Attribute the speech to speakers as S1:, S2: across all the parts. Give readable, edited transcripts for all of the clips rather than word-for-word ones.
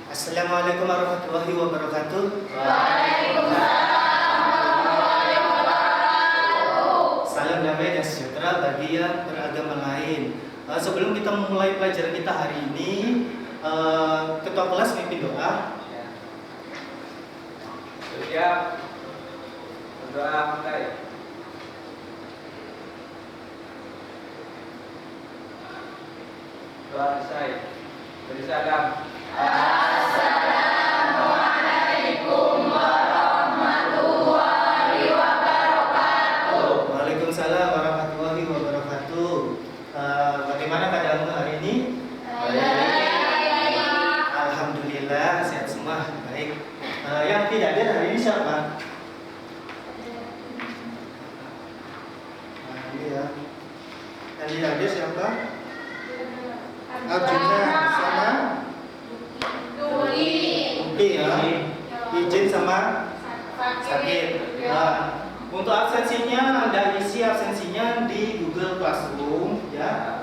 S1: Assalamualaikum warahmatullahi wabarakatuh.
S2: Waalaikumsalam warahmatullahi wabarakatuh.
S1: Salam damai dan sejahtera bagi yang beragama lain. Sebelum kita memulai pelajaran kita hari ini, ketua kelas mimpin doa.
S3: Siap. Berdoa mulai. Doa selesai. Beri salam.
S2: Assalamualaikum warahmatullahi wabarakatuh.
S1: Waalaikumsalam warahmatullahi wabarakatuh. Bagaimana keadaanmu hari ini? Alhamdulillah sehat semua. Baik. Yang tidak hadir hari ini siapa? Ini ya. Yang tidak hadir siapa? Arjuna sama Upi ya. Izin sama sakit. Nah, untuk absensinya Anda isi absensinya di Google Classroom ya.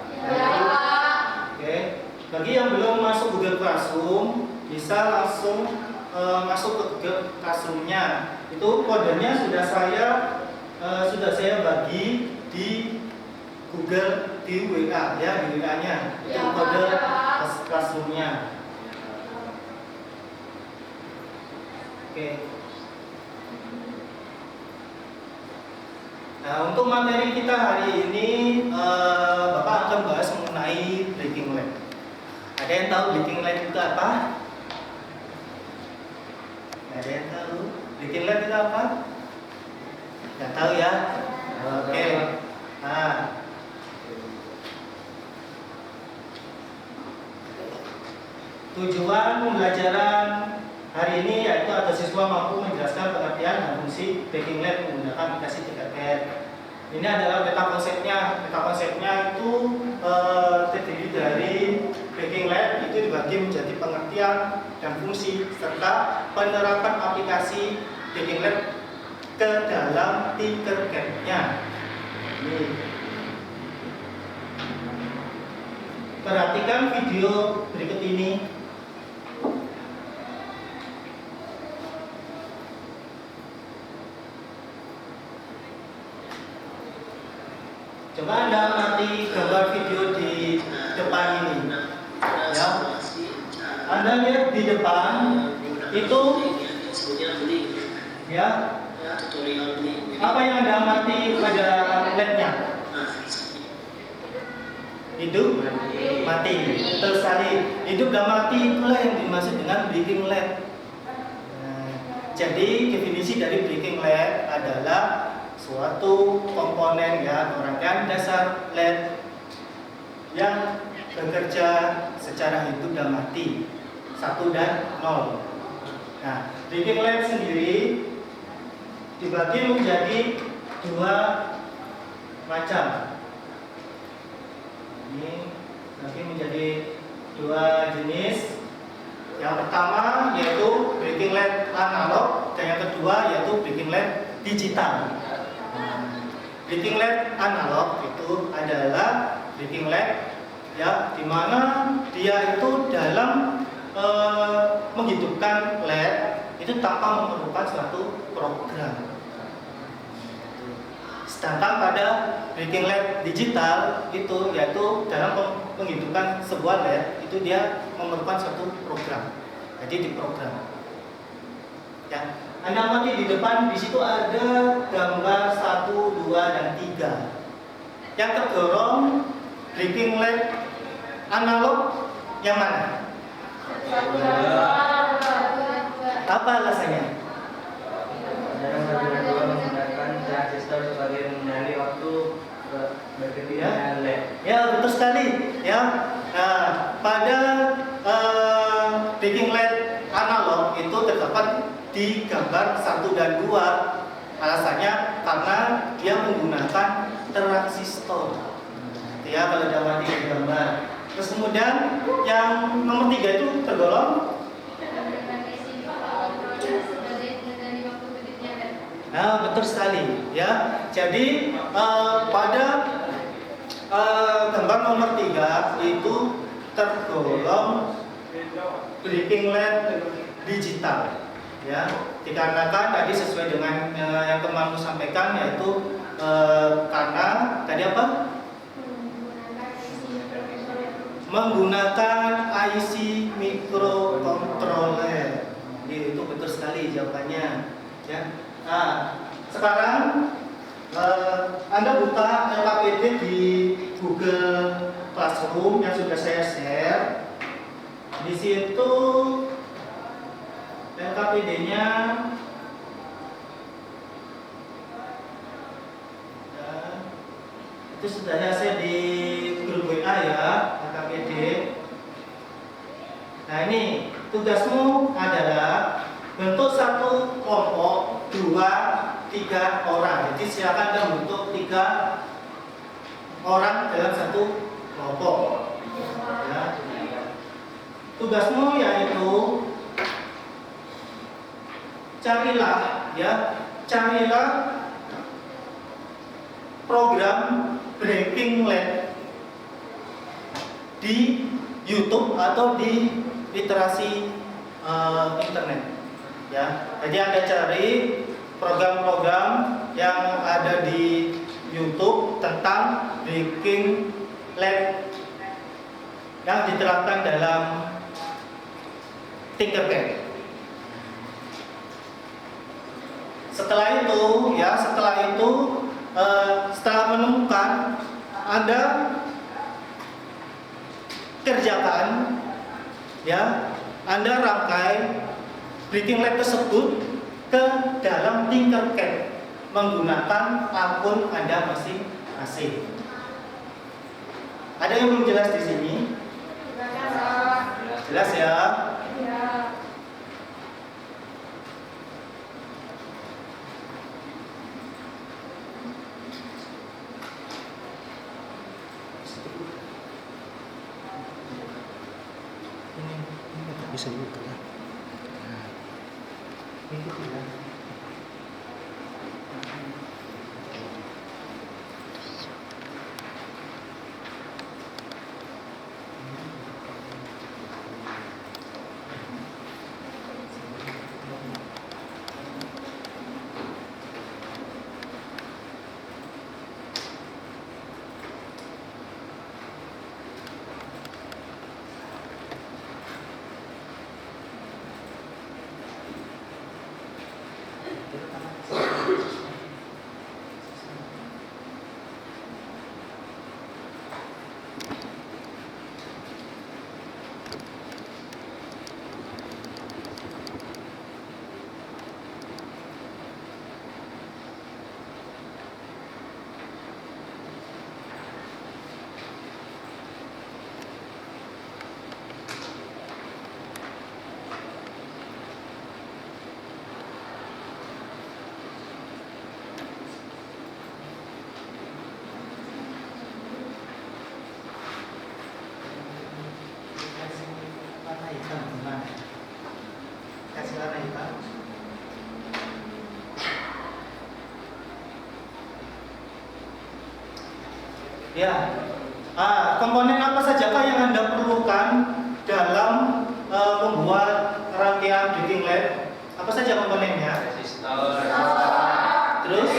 S1: Oke. Bagi yang belum masuk Google Classroom bisa langsung masuk ke Google Classroom-nya. Itu kodenya sudah saya bagi di Google di WA ya, di WA-nya. Itu kode Classroom-nya. Oke. Nah, untuk materi kita hari ini Bapak akan bahas mengenai breaking leg. Ada yang tahu breaking leg itu apa? Ada yang tahu? Breaking leg itu apa? Nggak tahu ya? Oke. Nah, tujuan pembelajaran hari ini yaitu agar siswa mampu menjelaskan pengertian dan fungsi breaking leg menggunakan aplikasi Tinkercad. Ini adalah peta konsepnya. Peta konsepnya itu terdiri dari breaking leg itu dibagi menjadi pengertian dan fungsi serta penerapan aplikasi breaking leg ke dalam Tinkercad-nya. Ini. Perhatikan video berikut ini. Coba Anda amati gambar video di depan ini, ya. Anda lihat di depan itu, ya. Apa yang Anda amati pada LED-nya? Hidup, mati. Betul sekali. Hidup dan mati itulah yang dimaksud dengan breaking leg. Nah, jadi definisi dari breaking leg adalah suatu komponen ya rangkaian dasar LED yang bekerja secara hidup dan mati 1 dan 0. Nah, breaking leg sendiri dibagi menjadi 2 macam. Ini bagi menjadi 2 jenis. Yang pertama yaitu breaking leg analog dan yang kedua yaitu breaking leg digital. Breaking leg analog itu adalah breaking leg ya, di mana dia itu dalam menghidupkan LED itu tanpa memerlukan suatu program. Sedangkan pada breaking leg digital itu yaitu dalam menghidupkan sebuah LED itu dia memerlukan suatu program. Jadi diprogram. Ya. Anda amati di depan di situ ada gambar 1, 2, dan 3. Yang tergolong breaking leg analog yang mana? Apa alasannya?
S3: Menggunakan transistor sebagai mengenali waktu bergantinya LED.
S1: Ya, betul sekali. Ya, nah, pada breaking leg analog itu terdapat di gambar 1 dan 2. Alasannya karena dia menggunakan transistor. Ya, kalau dalam di gambar. Terus kemudian yang nomor 3 itu tergolong. Nah, betul sekali. Ya, jadi pada gambar nomor 3 itu tergolong breaking LED digital. Ya, dikarenakan tadi sesuai dengan yang kemarin sampaikan, yaitu karena tadi apa? Menggunakan IC microcontroller. Itu betul sekali jawabannya. Ya. Nah, sekarang Anda buka LKPD di Google Classroom yang sudah saya share. Di situ LKPD-nya itu sudah saya share di grup WA ya, LKPD. Nah, ini tugasmu adalah bentuk satu kelompok 2-3 orang. Jadi silakan Anda bentuk 3 orang dalam satu kelompok. Ya. Tugasmu yaitu carilah program Breaking LED di YouTube atau di literasi internet. Ya, jadi Anda cari program-program yang ada di YouTube tentang Breaking LED yang diterapkan dalam Tinkercad. Setelah menemukan, Anda kerjakan, ya, Anda rangkai Breaking LED tersebut ke dalam Tinkercad menggunakan akun Anda masing-masing. Ada yang belum jelas di sini? Jelas ya?
S4: Bisa dibuka ya. Warna hitam gimana? Kasih warna hitam. Ya, komponen apa sajakah yang Anda perlukan dalam membuat rangkaian Breaking LED? Apa saja komponennya?
S3: Resistor,
S1: Terus,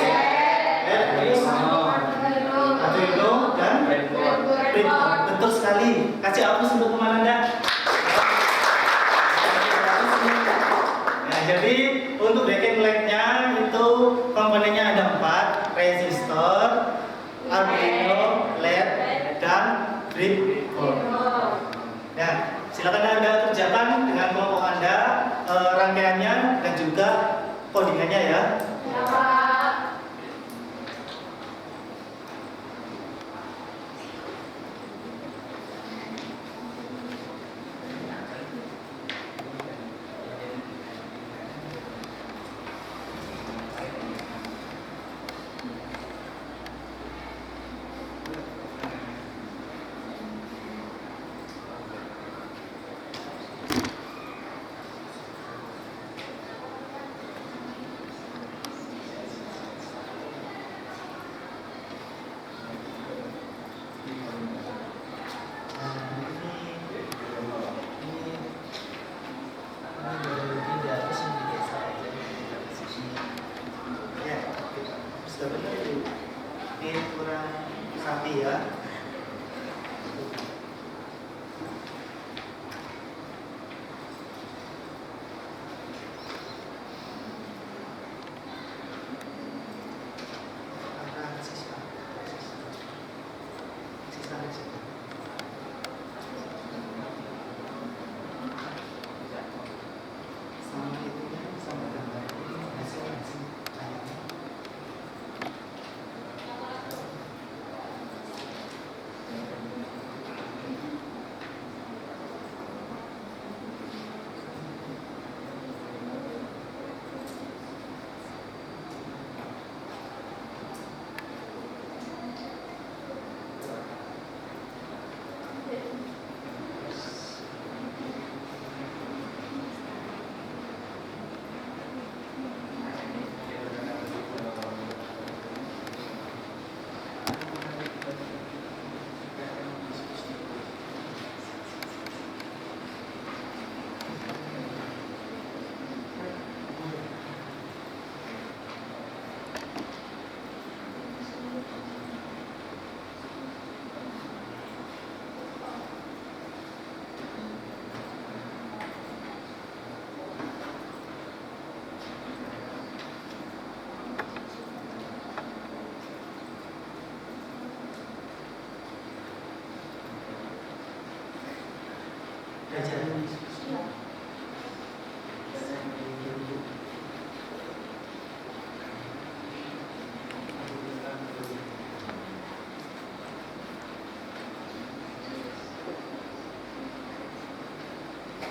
S1: Arduino dan breadboard. Betul sekali. Kasih aplaus untuk teman Anda. Nah, jadi untuk Breaking LED-nya itu komponennya ada 4: resistor, Arduino, LED, dan breadboard. Nah, silakan Anda kerjakan dengan kelompok Anda rangkaiannya dan juga codingannya ya.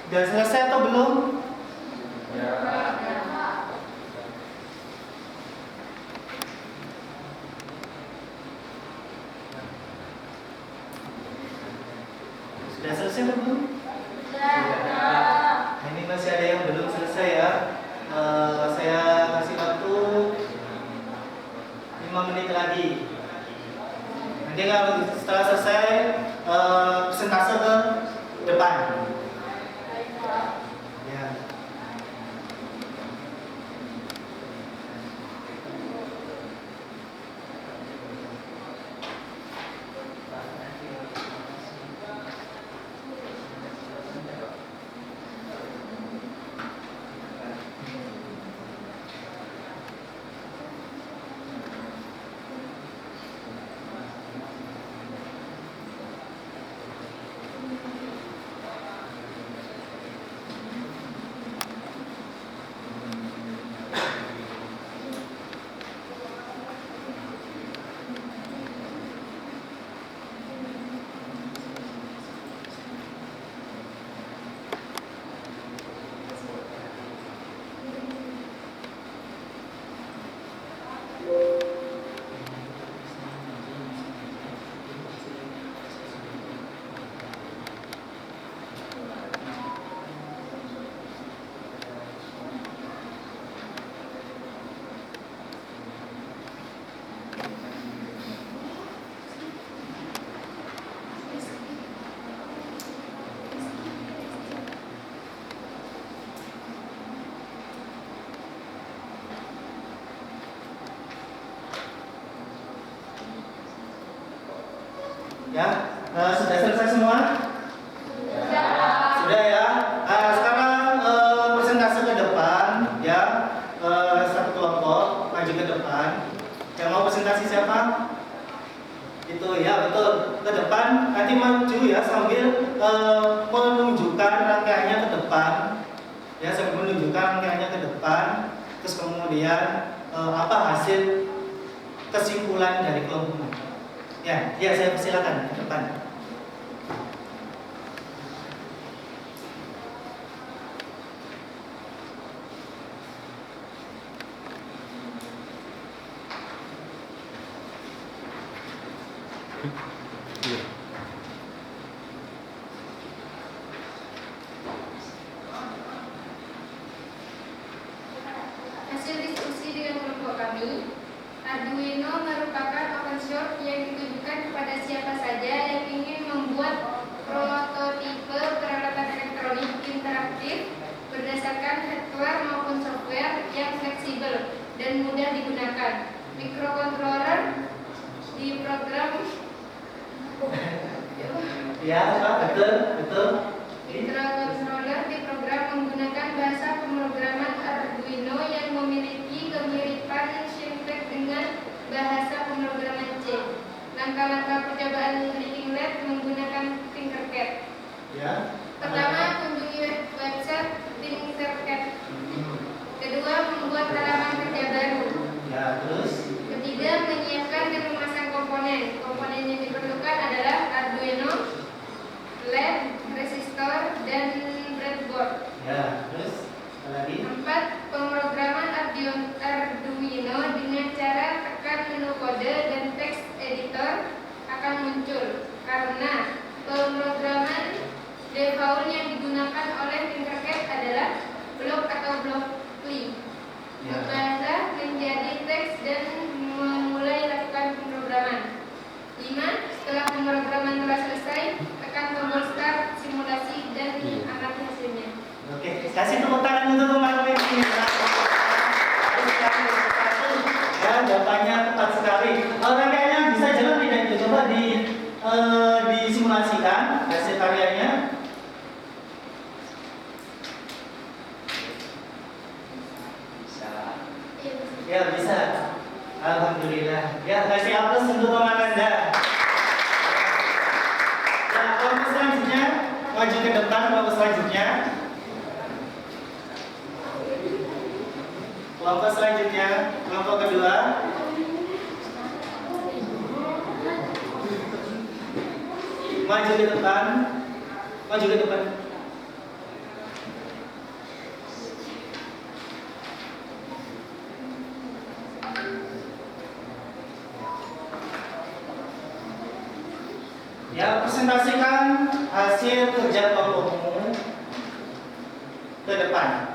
S1: Sudah selesai atau belum?
S3: Ya.
S1: Sudah selesai atau belum?
S2: Sudah.
S1: Nah, ini masih ada yang belum selesai ya. Saya kasih waktu 5 menit lagi. Nanti kalau setelah selesai presentase ke depan. Ya. Ya, sudah selesai semua? Sudah ya. Sekarang presentase ke depan, ya. Satu kelompok maju ke depan. Yang mau presentasi siapa? Itu ya, betul. Ke depan, nanti maju ya sambil menunjukkan rangkaiannya ke depan. Ya, sambil menunjukkan rangkaiannya ke depan. Terus kemudian apa hasil kesimpulan dari kelompok? Ya, saya persilakan ke depan.
S2: Hasil diskusi dengan kelompok kami, Arduino merupakan open source yang ditujukan kepada siapa saja yang ingin membuat prototipe peralatan elektronik interaktif berdasarkan hardware maupun software yang fleksibel dan mudah digunakan. Microcontroller diprogram
S1: Ya, betul.
S2: Microcontroller diprogram menggunakan bahasa pemrograman Arduino yang memiliki kemiripan sintak dengan bahasa pemrograman C. Langkah-langkah percobaan Breaking Lab menggunakan Tinkercad.
S1: Ya.
S2: Pertama, kunjungi website Tinkercad. Kedua, membuat halaman kerja baru.
S1: Ya, terus.
S2: Ketiga, menyiapkan dan memasang komponen. Komponen yang diperlukan adalah Arduino, LED, resistor, dan breadboard.
S1: Ya, terus apa lagi?
S2: 4. Pemrograman Arduino dengan cara tekan menu kode dan text editor akan muncul karena pemrograman default yang digunakan oleh Tinkercad adalah blok atau blockly.
S1: Ya.
S2: Mengubah menjadi teks dan memulai lakukan pemrograman. 5. Setelah pemrograman telah selesai, tekan tombol start simulasi dan amati hasilnya.
S1: Oke, kasih tepuk tangan untuk teman-teman ini. Ya, jawabannya tepat sekali. Rangkaiannya bisa jalan tidak? Coba disimulasikan hasil karyanya. Ya, bisa. Alhamdulillah. Ya, kasih aplaus untuk teman Anda. Ya, kelompok selanjutnya maju ke depan, kelompok selanjutnya. Kelompok selanjutnya, kelompok kedua. Maju ke depan. Maju ke depan. Ya, presentasikan hasil kerja kelompokmu ke depan.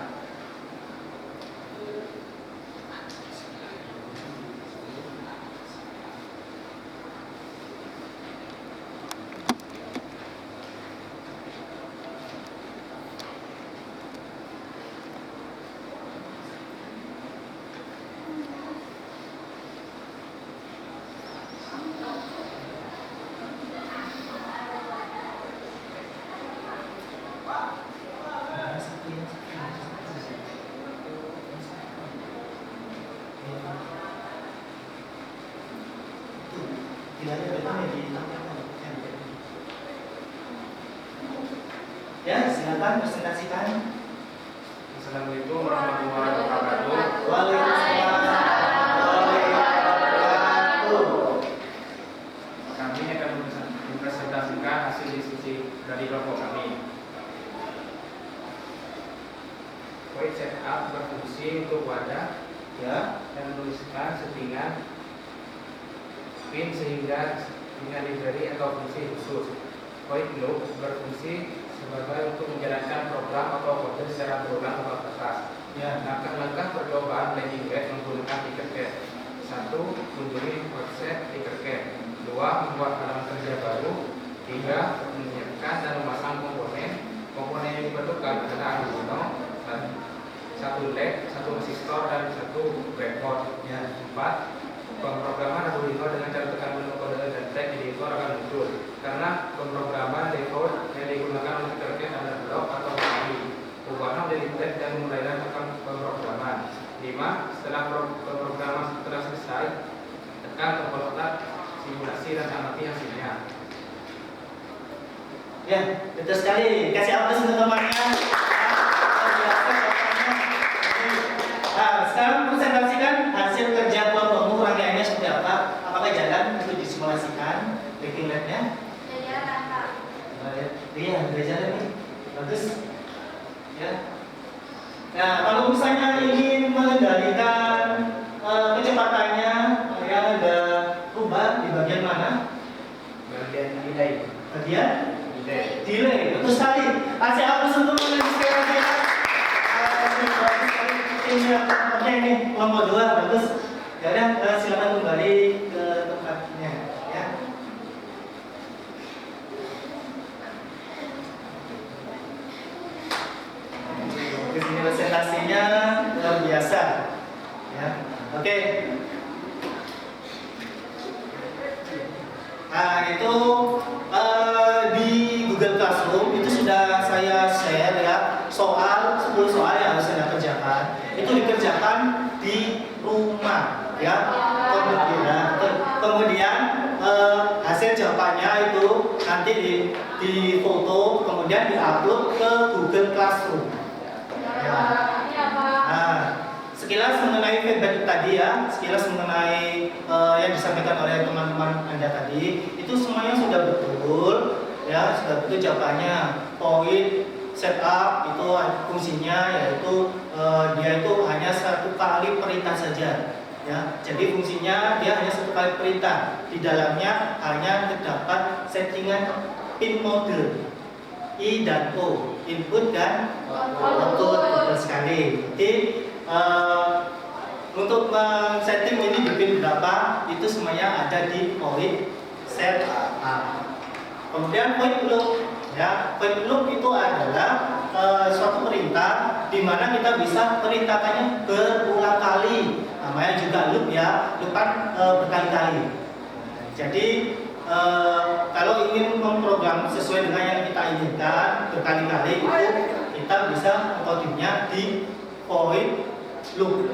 S1: Ya, silakan presentasikan.
S5: Assalamualaikum warahmatullahi wabarakatuh.
S1: Waalaikumsalam warahmatullahi wabarakatuh.
S5: Kami akan mempresentasikan hasil diskusi dari kelompok kami. Void setup berfungsi untuk wadah
S1: Ya,
S5: dan menuliskan settingan pin sehingga dengan library atau fungsi khusus. Void loop berfungsi sebagai untuk menjalankan program atau kode secara berulang atau kertas.
S1: ya.
S5: Langkah-langkah percobaan landing page menggunakan Tinkercad. 1. Kunjungi website Tinkercad. 2. Membuat halaman kerja baru. 3. Menyiapkan dan memasang komponen. Komponen yang dibutuhkan adalah Arduino, 1 LED, 1 resistor, dan 1 breadboard. 4. Pemrograman Arduino dengan cara tekan menu kode dan tag di editor akan muncul. Karena pemrograman default yang digunakan oleh Tinkercad adalah blok atau kali. Ubahlah menjadi tag dan mulailah tekan pemrograman. 5. Setelah pemrograman telah selesai, tekan tombol kotak simulasi dan amati hasilnya.
S1: Ya, betul sekali. Kasih aplaus untuk temannya. Nah, sekarang presentasikan hasil kerja kelompokmu, rangkaiannya seperti apa? Apakah jalan untuk disimulasikan baking lab-nya? Iya, udah jalan nih. Bagus. Ya. Nah, kalau misalnya ingin mengendalikan kecepatannya, yang ada rubah di bagian mana?
S5: Bagian delay.
S1: Bagian
S5: Delay.
S1: delay. Betul sekali. Kasih aplaus untuk teman sekali lagi ya. Bagus sekali. Oke, ini kelompok 2 bagus. Ya udah, silakan kembali ke tempatnya ya. Di sini presentasinya luar biasa. Ya. Oke. Nah, itu di Google Classroom itu sudah saya share ya, 10 soal yang harus Anda kerjakan. Itu dikerjakan di rumah ya. Kemudian hasil jawabannya itu nanti di foto, kemudian diupload ke Google Classroom. Ya. Nah, sekilas mengenai feedback tadi ya, sekilas mengenai yang disampaikan oleh teman-teman Anda tadi, itu semuanya sudah betul ya, sudah betul jawabannya. Point setup itu fungsinya yaitu dia itu hanya 1 kali perintah saja ya. Jadi fungsinya dia hanya 1 kali perintah. Di dalamnya hanya terdapat settingan pin mode I dan O, input dan output. Betul sekali. Jadi untuk setting ini di pin berapa itu semuanya ada di point setup. Kemudian point loop ya, point loop itu adalah suatu perintah di mana kita bisa perintahkannya berulang kali. Namanya juga loop ya, loop kan berkali-kali. Jadi kalau ingin memprogram sesuai dengan yang kita inginkan berkali-kali itu kita bisa metodenya di point loop.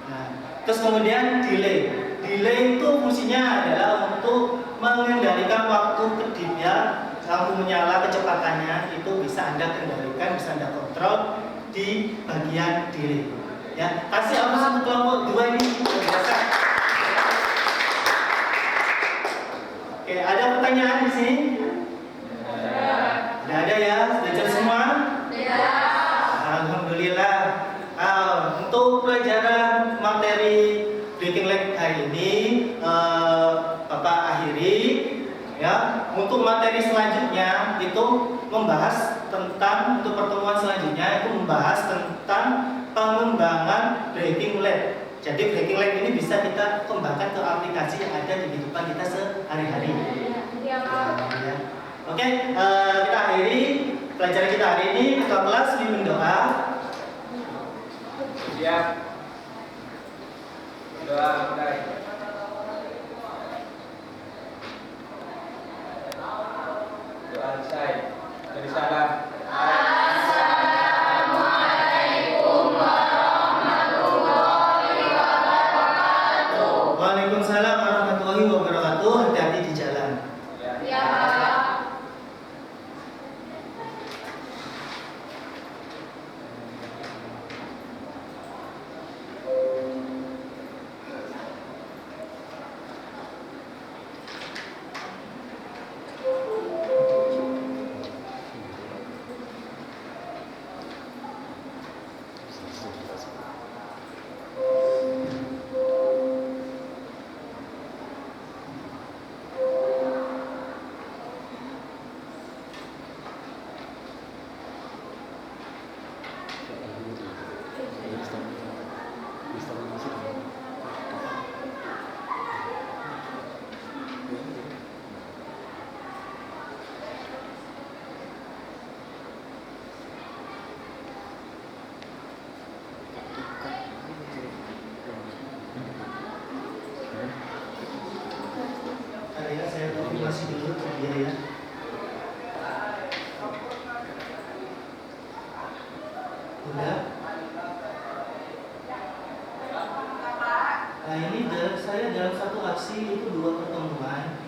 S1: Nah, terus kemudian delay. Delay itu fungsinya adalah untuk mengendalikan waktu kedipnya, lampu menyala kecepatannya itu bisa Anda kendalikan, bisa Anda kontrol di bagian delay. Ya, kasih aplaus untuk kelompok 2 ini biasa. Oke, ada pertanyaan di sini? Tidak ada ya, sudah jelas semua? Alhamdulillah. Untuk pelajaran materi Breaking Leg hari ini Bapak akhiri ya. pertemuan selanjutnya itu membahas tentang pengembangan braking lab. Jadi braking lab ini bisa kita kembangkan ke aplikasi yang ada di kehidupan kita sehari-hari. Ya. Oke, kita akhiri pelajaran kita hari ini. Ketua kelas mimpin doa.
S3: Siap. Doa mulai. Doa selesai. Jadi salam.
S1: Waalaikumsalam warahmatullahi wabarakatuh. Hati-hati di jalan.
S3: Ya.
S1: Ya, saya konfirmasi dulu ke dia ya. Udah. Nah ini saya dalam satu aksi itu 2 pertemuan.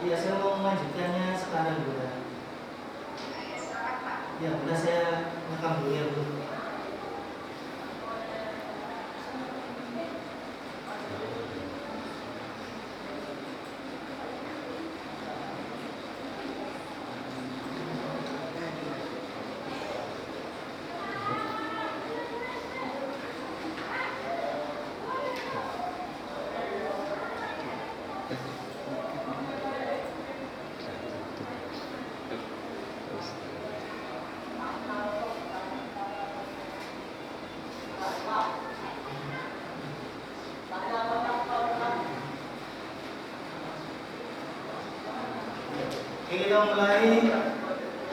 S1: Iya, saya mau melanjutkannya sekarang udah. Ya, udah saya rekam dulu ya Bu. Oke, kita mulai.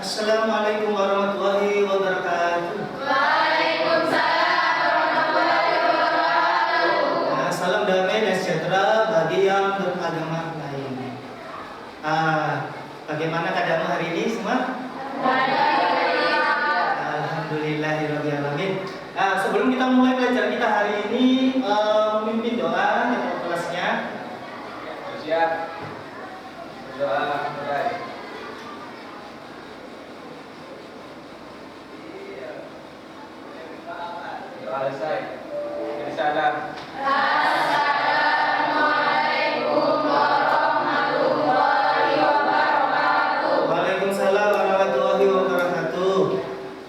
S1: Assalamualaikum warahmatullahi wabarakatuh. Nah, salam damai dan sejahtera bagi yang beragama lain. Bagaimana keadaanmu hari ini semua? Alhamdulillahirobbilalamin. Sebelum kita mulai pelajaran kita hari ini, memimpin doa ketua kelasnya.
S3: Siap. Doa mulai. Doa selesai. Jadi salam.
S1: Waalaikumsalam warahmatullahi wabarakatuh.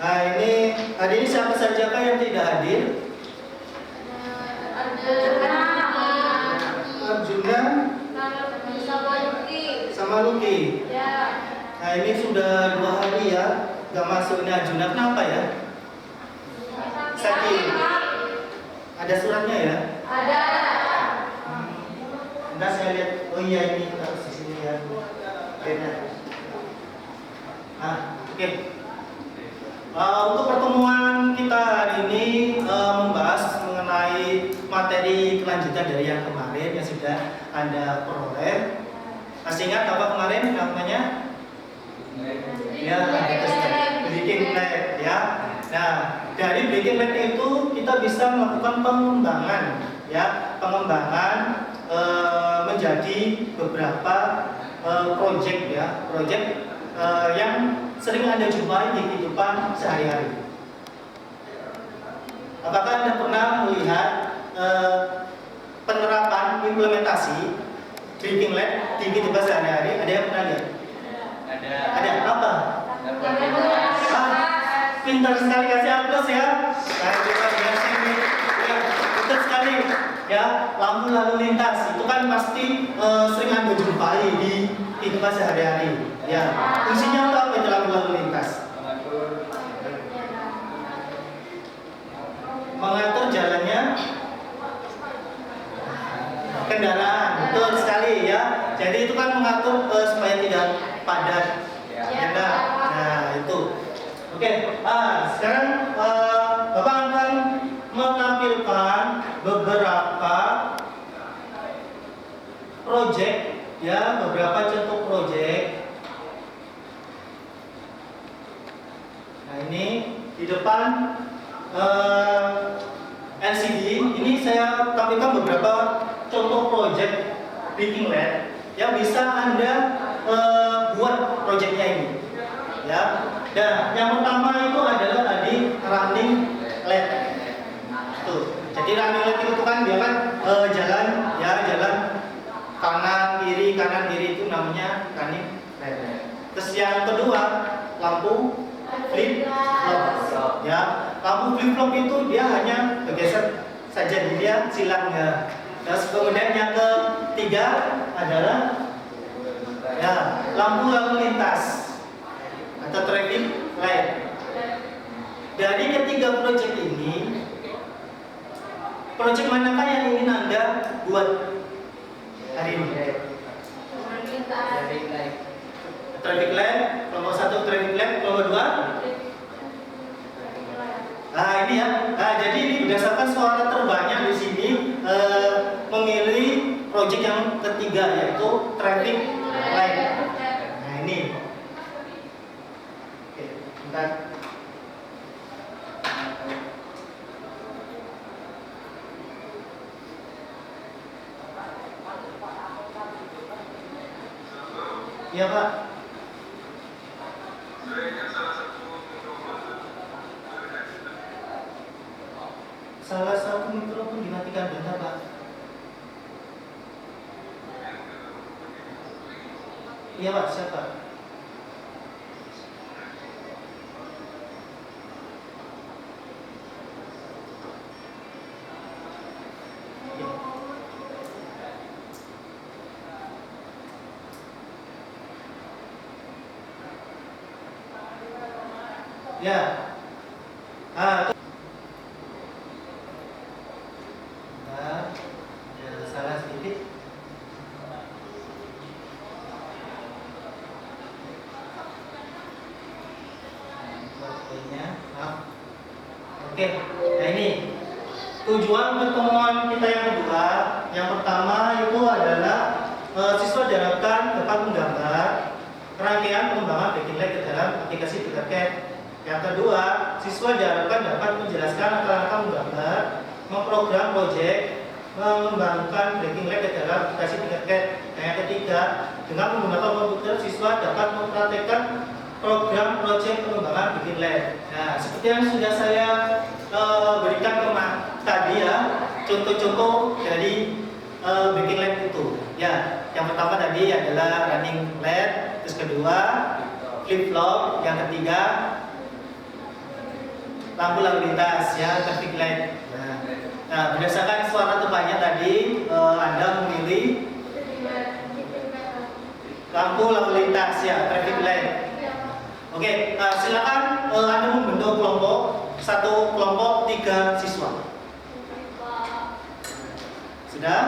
S1: Nah ini hari ini siapa saja yang tidak hadir? Arjuna sama Luki. Nah ini sudah 2 hari ya gak masuk. Ini Arjuna kenapa ya? Sakit. Ada suratnya ya? Entar saya lihat. Oh iya ini harus di sini ya. Beda. Oke. Untuk pertemuan kita hari ini membahas mengenai materi kelanjutan dari yang kemarin yang sudah Anda peroleh. Masih ingat apa kemarin namanya? Ya, braking lab ya. Nah, dari braking lab itu kita bisa melakukan pengembangan ya, pengembangan menjadi beberapa project ya, project yang sering Anda jumpai di kehidupan sehari-hari. Apakah Anda pernah melihat penerapan implementasi braking lab di kehidupan sehari-hari? Ada yang pernah lihat? Ada apa? Pintar sekali kasih aplaus ya. Nah, terima kasih. Ya, pintar sekali sekali ya, lampu lalu lintas itu kan pasti sering Anda jumpai di kehidupan sehari-hari. Ya, fungsinya untuk apa itu lampu lalu lintas? Mengatur jalannya kendaraan, betul sekali ya. Jadi itu kan mengatur supaya tidak padat. Ya, nah itu. Oke, sekarang Bapak akan menampilkan beberapa project ya, beberapa contoh project. Nah ini di depan LCD ini saya tampilkan beberapa contoh project Breaking LED yang bisa Anda buat projectnya ini ya. Dan yang pertama itu adalah tadi running LED. Tuh. Jadi running LED itu kan dia kan jalan ya, jalan kanan kiri itu namanya running LED. Terus yang kedua lampu flip flop ya. Lampu flip flop itu dia hanya bergeser saja, dia silang ya. Terus kemudian yang ketiga adalah ya lampu lalu lintas atau traffic light. Dari ketiga proyek ini, proyek manakah yang ingin Anda buat hari ini? Traffic light, kelompok 1 traffic light, kelompok 2. Nah ini ya, jadi ini berdasarkan suara terbanyak di sini memilih proyek yang ketiga yaitu traffic light. Nah ini, oke, bentar. Iya Pak. Salah satu mikrofon dimatikan, bentar Pak. Iya Pak, siapa? Ya. Salah sedikit. Oke, nah ini tujuan pertemuan kita yang kedua. Yang pertama itu adalah siswa diharapkan dapat menggambar rangkaian pengembangan Breaking LED ke dalam aplikasi Tinkercad. Yang kedua, siswa diharapkan dapat menjelaskan langkah-langkah menggambar, memprogram proyek, mengembangkan Breaking LED ke dalam aplikasi Tinkercad. Yang ketiga, dengan menggunakan komputer, siswa dapat mempraktekkan program proyek pengembangan Breaking LED. Nah, seperti yang sudah saya berikan tadi ya, contoh-contoh dari Breaking LED itu. Ya, yang pertama tadi adalah running LED, terus kedua flip flop, yang ketiga lampu lalu lintas ya, traffic light. Nah, berdasarkan suara terbanyak tadi Anda memilih lampu lalu lintas ya, traffic light. Oke, silakan Anda membentuk kelompok, satu kelompok 3 siswa. Sudah?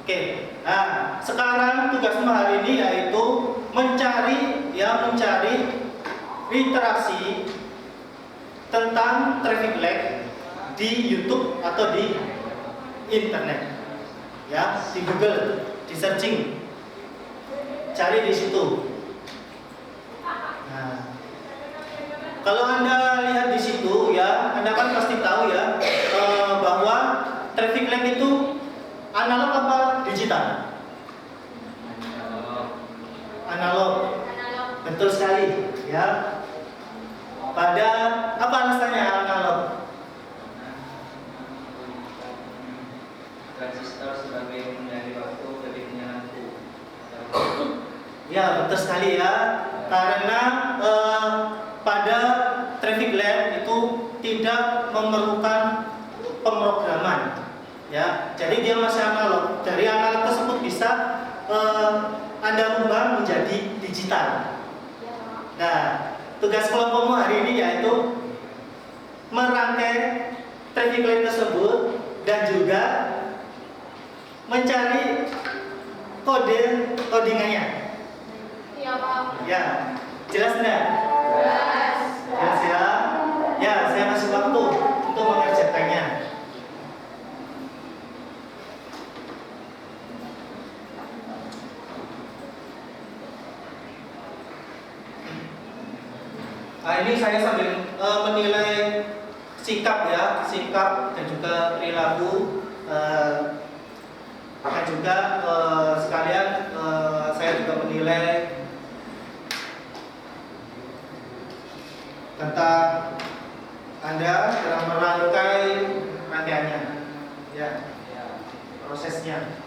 S1: Oke, nah sekarang tugasmu hari ini yaitu mencari literasi tentang traffic light di YouTube atau di internet, ya, di Google, di searching, cari di situ. Nah, kalau Anda lihat di situ ya, Anda kan pasti tahu ya bahwa traffic light itu analog apa digital? Analog. Betul sekali ya. Pada apa alasannya analog?
S3: Transistor sebagai pengendali waktu terbitnya lampu.
S1: Ya, betul sekali ya. Karena pada traffic light itu tidak memerlukan pemrograman, ya. Jadi dia masih analog. Dari analog tersebut bisa Anda ubah menjadi digital. Nah, tugas kelompokmu hari ini yaitu merangkai traffic light tersebut dan juga mencari codingannya.
S2: Iya, Pak.
S1: Ya, jelas enggak?
S2: Jelas.
S1: Jelas ya? Ya, saya kasih waktu untuk mengerjakannya. Nah, ini saya sambil menilai sikap ya, sikap dan juga perilaku, dan juga sekalian saya juga menilai tentang Anda dalam merangkai rangkaiannya, ya, prosesnya.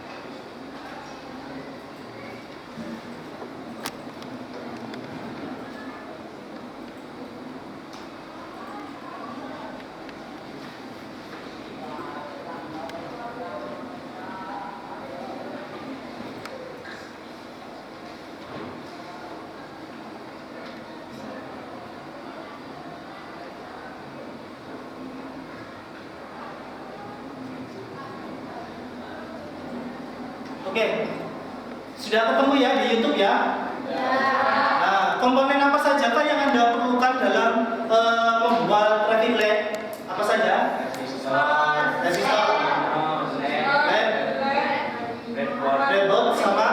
S1: Oke, sudah ketemu ya di YouTube ya? Nah, komponen apa saja Pak yang Anda perlukan dalam membuat traffic light? Apa saja? Resistor, breadboard sama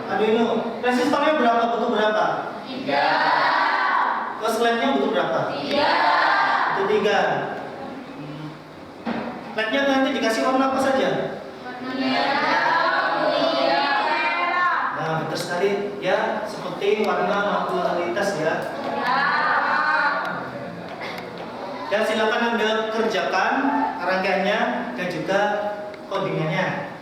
S1: Arduino. Resistornya berapa? Butuh berapa? 3. Terus LED-nya butuh berapa? 3. Butuh 3. LED-nya nanti dikasih warna apa saja? Nah, betul sekali ya, seperti warna makularitas ya. Dan silakan Anda kerjakan rangkaiannya dan juga codingannya.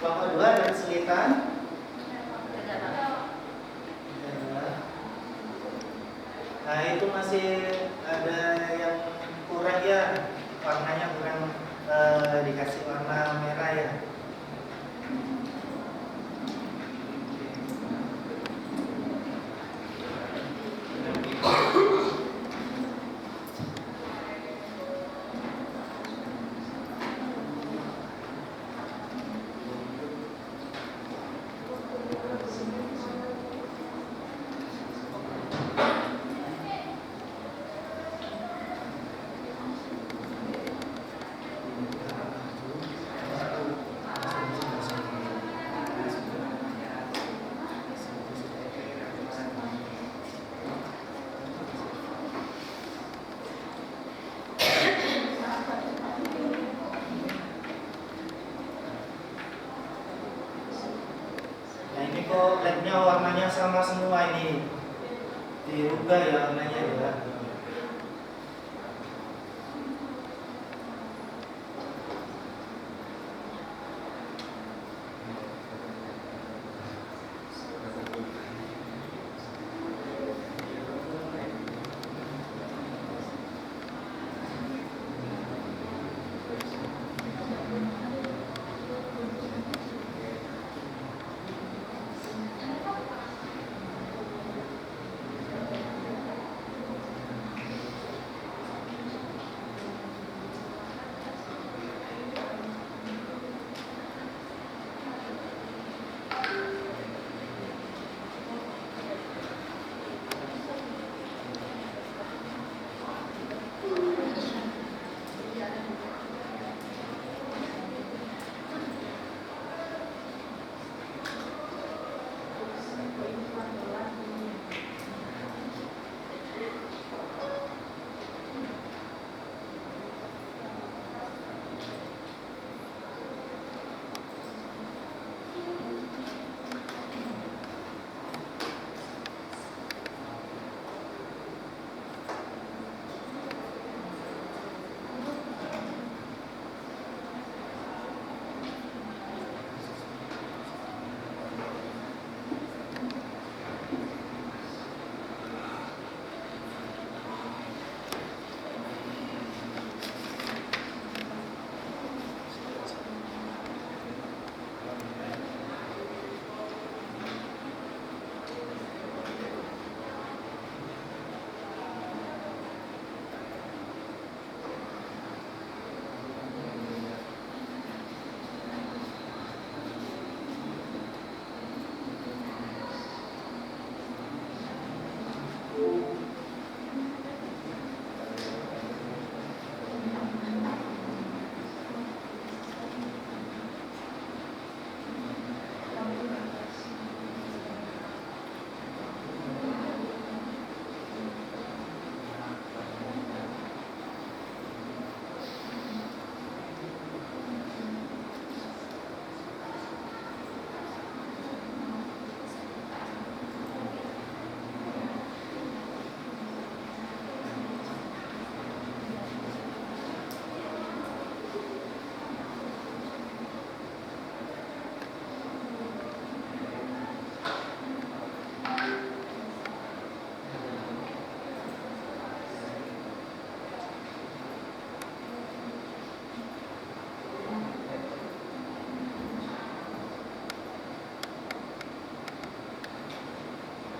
S1: Kelompok 2 ada kesulitan. Nah, itu masih ada yang kurang ya, warnanya kurang dikasih warna merah ya. Nah, ini kok LED-nya warnanya sama semua ini. Dirubah ya warnanya ya.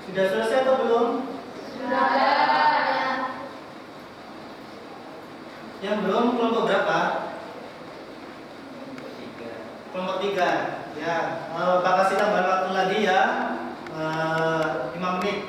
S1: Sudah selesai atau belum? Yang belum kelompok berapa? Kelompok 3. Ya, Pak kasih tambahan waktu lagi ya. 5 menit.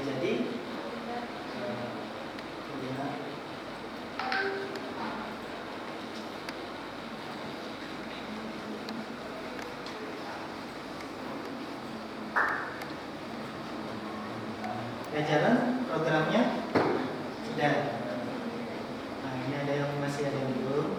S1: Jadi ya jalan programnya sudah. Nah ini ada yang masih ada yang belum.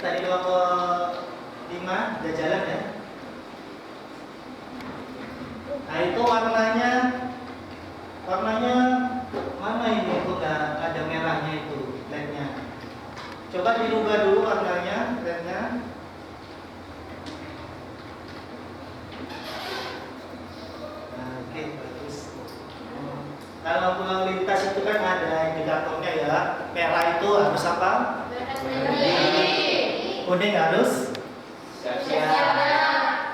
S1: Tadi kelompok 5 udah jalan ya. Nah itu warnanya mana ini? Itu nggak ada merahnya itu lednya. Coba dirubah dulu warnanya lednya. Nah, oke bagus. Kalau lampu lalu lintas itu kan ada indikatornya ya. Merah itu harus apa? Kuning harus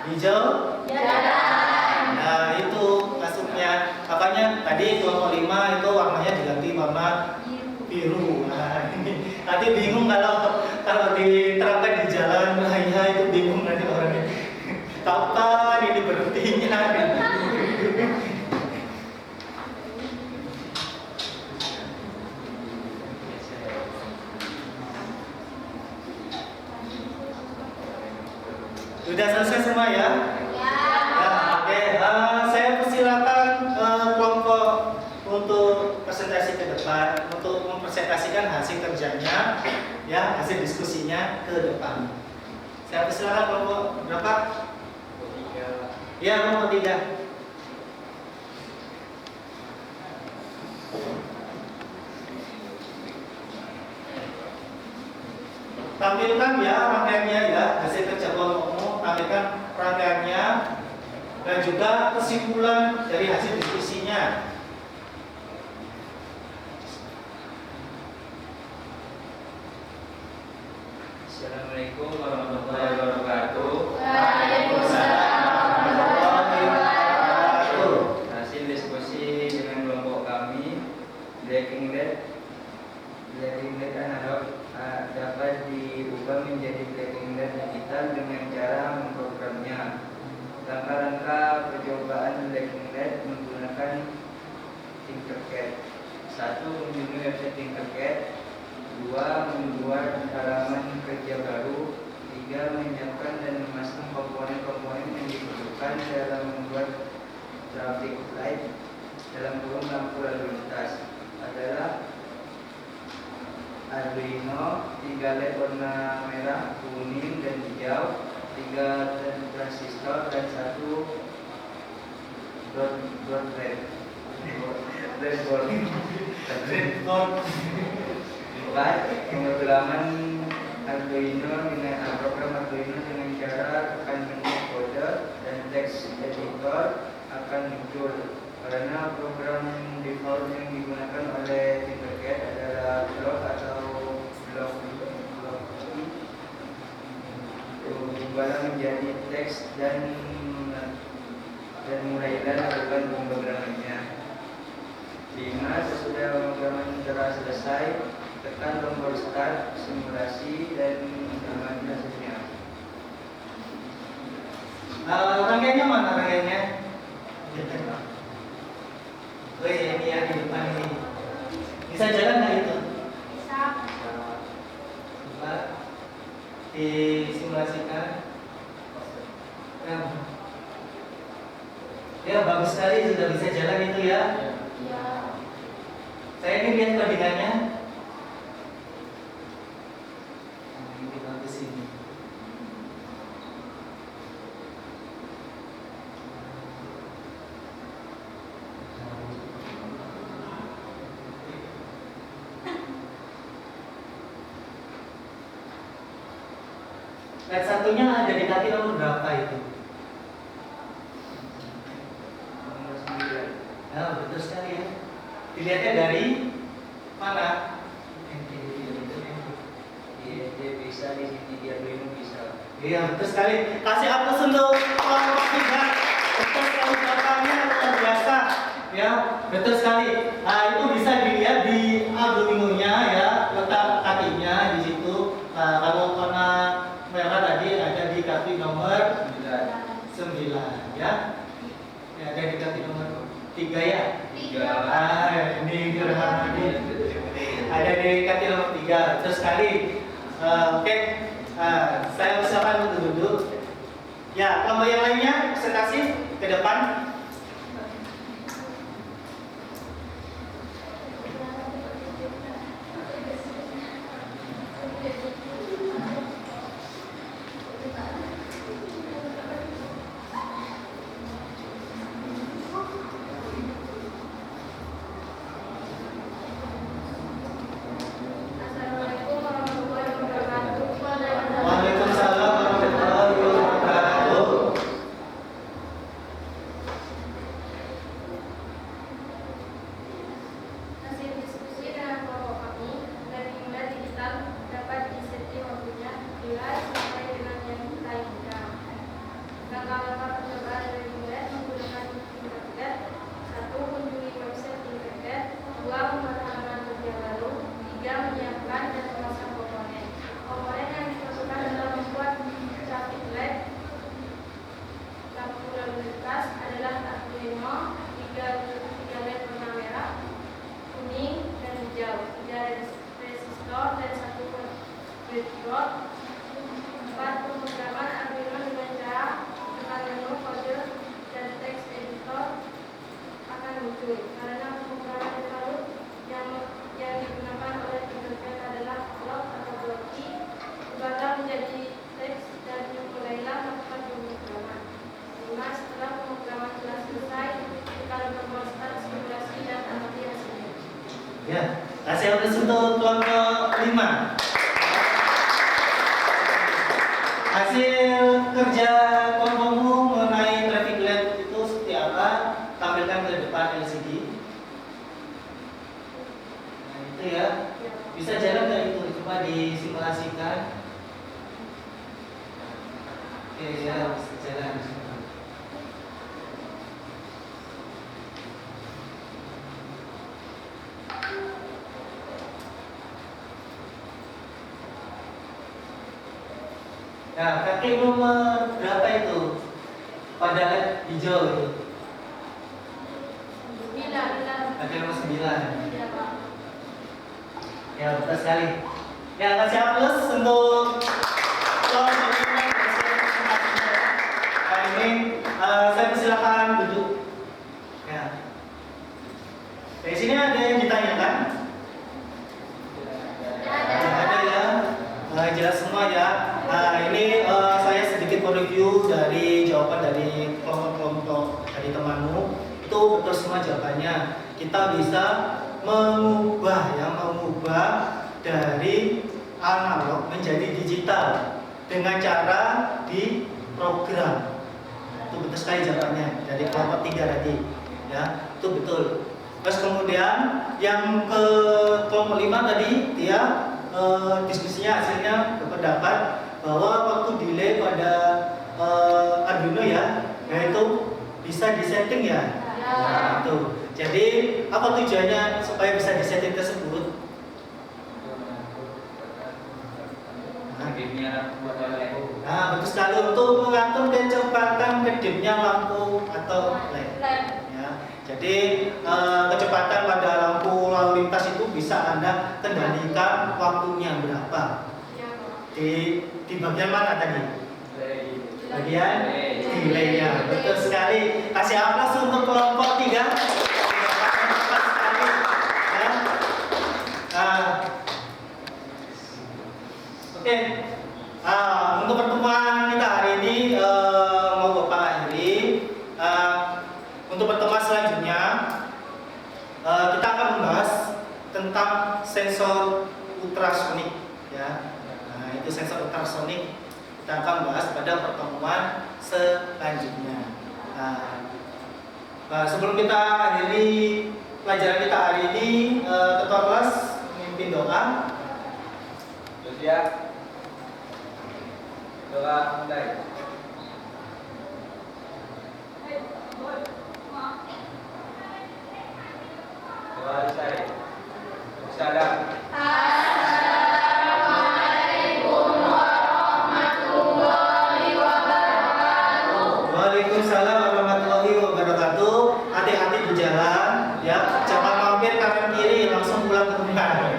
S1: hijau nah itu maksudnya makanya tadi kelompok 5 itu warnanya diganti warna biru. Nah ini nanti bingung kalau diterapkan di jalan. Nah ya itu bingung nanti orangnya kapan ini berhentinya. Sudah selesai semua ya? Ya, oke. Saya persilakan kelompok untuk presentasi ke depan, untuk mempresentasikan hasil kerjanya, ya, hasil diskusinya ke depan. Saya persilakan kelompok berapa? Ya, kelompok 3. Tampilkan ya rangkaiannya ya, hasil kerja kelompokmu, tampilkan rangkaiannya dan juga kesimpulan dari hasil diskusinya.
S3: Assalamualaikum warahmatullahi wabarakatuh.
S2: Waalaikumsalam warahmatullahi
S3: Tinkercad. 1. Mengunjungi website Tinkercad. 2. Membuat halaman kerja baru. 3. Menyiapkan dan memasang komponen-komponen yang dibutuhkan dalam membuat traffic light dalam kurung lampu lalu lintas adalah Arduino, 3 LED warna merah, kuning, dan hijau, 3 transistor, dan 1 breadboard. Empat, pemrograman Arduino dengan program Arduino dengan cara tekan menu kode dan teks editor akan muncul karena program default yang digunakan oleh Tinkercad adalah block atau block diubah menjadi teks dan mulailah lakukan pemrogramannya. 5. Sesudah pemrograman telah selesai, tekan tombol start simulasi dan aman hasilnya.
S1: Rangkaiannya mana rangkaiannya? Oh iya, ini ya di depan ini. Bisa jalan nggak itu?
S2: Bisa.
S1: Coba disimulasikan. Ya bagus sekali sudah bisa jalan itu ya.
S2: Iya.
S1: Saya ini lihat perbandingannya. Ini bagus ini. Lihat satunya ada di kaki nomor berapa itu?
S3: Nomor 9.
S1: Ya betul sekali ya. Dilihatnya dari mana?
S3: Dia bisa di sini, di Arduino bisa.
S1: Iya betul sekali. Kasih aplaus untuk kelompok 3. Betul sekali jawabannya luar biasa. Ya betul sekali. Nah itu bisa dilihat di Arduino-nya ya, letak kakinya di situ. Nah, kalau warna merah tadi ada di kaki nomor 9 ya. Ya ada di kaki nomor 3 ya.
S3: 3.
S1: Ini ada di kaki nomor 3. Betul sekali. Oke. Saya usahakan untuk duduk. Ya, kelompok yang lainnya presentasi ke depan.
S2: Assalamualaikum warahmatullahi wabarakatuh.
S1: Waalaikumsalam warahmatullahi wabarakatuh.
S2: Hasil diskusi dengan kelompok kami dari mulai digital dapat disetting waktunya bila sampai dengan yang kita inginkan. Langkah-langkah percobaan dari mulai menggunakan Tinkercad. 1. Kunjungi website Tinkercad. 2. Membuat halaman kerja baru. 3. Menyiapkan dan memasang komponen. Komponen yang diperlukan dalam membuat traffic light lampu lalu lintas adalah Arduino, 3 LED warna merah, kuning, dan hijau, 3 resistor, dan 1 breadboard. 4. Pemrograman Arduino dengan cara tekan menu kode dan teks editor akan muncul karena pemrograman default yang digunakan oleh Tinkercad adalah block atau blocky. Ubahlah menjadi teks dan mulailah melakukan pemrograman. 5. Setelah pemrograman telah selesai, tekan tombol start simulasi dan amati hasilnya.
S1: Ya, kasih aplaus untuk kelompok 5. Hasil kerja kelompokmu mengenai traffic light itu seperti apa? Tampilkan ke depan LCD. Nah, itu ya. Bisa jalan nggak itu? Coba disimulasikan. Oke ya, bisa jalan. Nah, kaki nomor berapa itu? Pada LED hijau itu.
S2: 9.
S1: Kaki nomor 9. Ya, betul sekali. Ya, kasih aplaus untuk kelompok 5 dan kelompok 4. Nah, ini saya persilakan duduk. Ya. Dari sini ada yang ditanyakan? Ada ya. Jelas semua ya. Nah, ini saya sedikit mereview dari jawaban dari kelompok-kelompok dari temanmu. Itu betul semua jawabannya. Kita bisa mengubah dari analog menjadi digital dengan cara diprogram. Itu betul sekali jawabannya dari kelompok 3 tadi. Ya, itu betul. Terus kemudian yang ke kelompok 5 tadi dia diskusinya hasilnya berpendapat bahwa waktu delay pada Arduino ya, yaitu bisa disetting ya. Nah, itu. Jadi apa tujuannya supaya bisa disetting tersebut? Nah, betul sekali untuk mengatur kecepatan kedipnya lampu atau LED. Ya. Jadi kecepatan pada lampu lalu lintas itu bisa Anda kendalikan waktunya berapa. Di bagian mana tadi? Bagian delay-nya. Betul sekali. Kasih aplaus untuk kelompok 3. Tepat sekali. Ya. Oke. Untuk pertemuan kita hari ini mau Bapak akhiri. Untuk pertemuan selanjutnya kita akan membahas tentang sensor ultrasonik ya. Nah, itu sensor ultrasonik kita akan bahas pada pertemuan selanjutnya. Nah, sebelum kita akhiri pelajaran kita hari ini, ketua kelas memimpin doa.
S3: Siap. Doa mulai. Doa saya. Salam.
S1: Waalaikumsalam warahmatullahi wabarakatuh. Hati-hati di jalan, ya. Jangan mampir kanan kiri, langsung pulang ke rumah.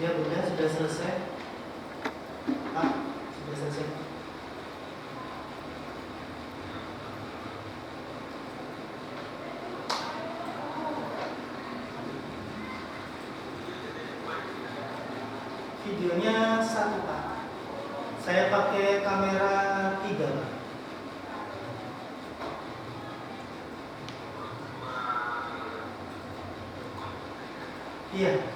S1: Ya bunda sudah selesai. Sudah selesai. Videonya 1 Pak. Saya pakai kamera 3 Pak. Iya.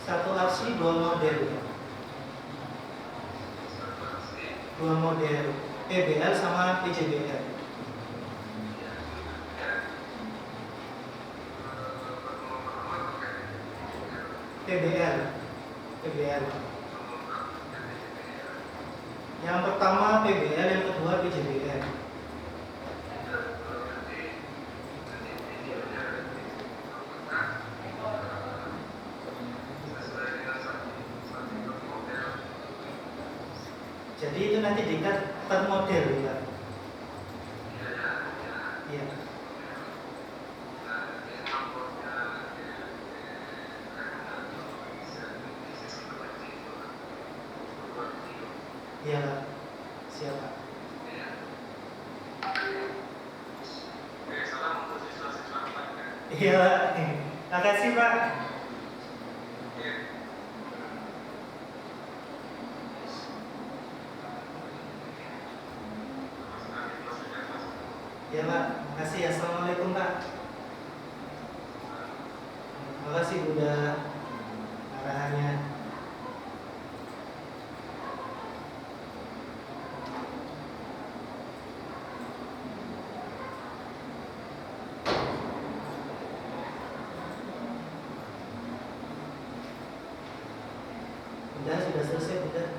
S1: Satu RC 2 model. 2 model PBL sama PJBL. PBL. Yang pertama PBL, yang kedua PJBL. Jadi itu nanti diikat per model ya. Iya. Iya, siapa? Iya, terima kasih Pak. kasih. Assalamualaikum Pak. Terima kasih Bunda arahannya. Sudah selesai Bunda.